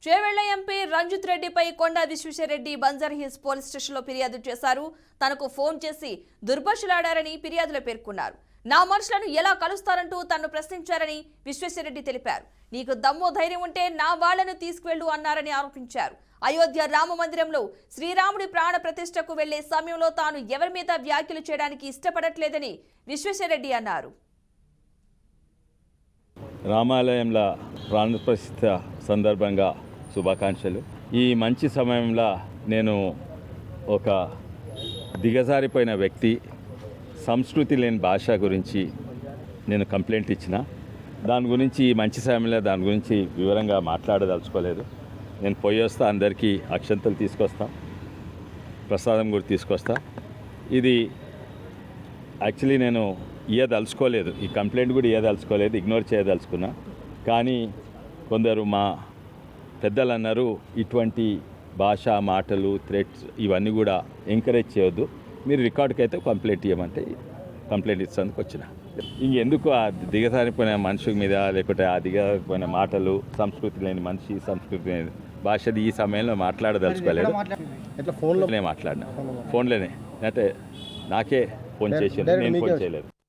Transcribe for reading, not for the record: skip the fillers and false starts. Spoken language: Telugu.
చేవెళ్ల ఎంపీ రంజిత్ రెడ్డిపై కొండా విశ్వేశ్వరరెడ్డి బంజర్ హిల్స్ పోలీస్ స్టేషన్లో ఫిర్యాదు చేశారు. తనకు ఫోన్ చేసి దుర్భాషలాడారని ఫిర్యాదులో పేర్కొన్నారు. నా మనుషులను ఎలా కలుస్తారంటూ తనను ప్రశ్నించారని విశ్వేశ్వరరెడ్డి తెలిపారు. నీకు దమ్ము ధైర్యం ఉంటే నా వాళ్లను తీసుకువెళ్లు అన్నారని ఆరోపించారు. అయోధ్య రామ మందిరంలో శ్రీరాముడి ప్రాణ ప్రతిష్టకు వెళ్లే సమయంలో తాను ఎవరి మీద వ్యాఖ్యలు చేయడానికి ఇష్టపడట్లేదని విశ్వేశ్వరరెడ్డి అన్నారు. రామాలయంలో ప్రాణ ప్రతిష్ఠ సందర్భంగా శుభాకాంక్షలు. ఈ మంచి సమయంలో నేను ఒక దిగజారిపోయిన వ్యక్తి సంస్కృతి లేని భాష గురించి నేను కంప్లైంట్ ఇచ్చిన. దాని గురించి ఈ మంచి సమయంలో దాని గురించి వివరంగా మాట్లాడదలుచుకోలేదు. నేను పోయి వస్తా, అందరికీ అక్షంతలు తీసుకొస్తా, ప్రసాదం కూడా తీసుకొస్తా. ఇది యాక్చువల్లీ నేను ఇయ్యదలుచుకోలేదు, ఈ కంప్లైంట్ కూడా ఇయ్యదలుచుకోలేదు, ఇగ్నోర్ చేయదలుచుకున్నా. కానీ కొందరు మా పెద్దలు అన్నారు, ఇటువంటి భాష మాటలు థ్రెట్స్ ఇవన్నీ కూడా ఎంకరేజ్ చేయొద్దు, మీరు రికార్డుకి అయితే కంప్లైంట్ ఇవ్వమంటే కంప్లైంట్ ఇచ్చేందుకు వచ్చిన. ఇంకెందుకు ఆ దిగజారిపోయిన మనిషి మీద, లేకుంటే ఆ దిగజారిపోయిన మాటలు, సంస్కృతి లేని మనిషి, సంస్కృతి లేని భాషలు ఈ సమయంలో మాట్లాడదలుచుకోలేదు. ఫోన్లోనే మాట్లాడినా, ఫోన్లోనే అంటే నాకే ఫోన్ చేసి నేను ఫోన్ చేయలేదు.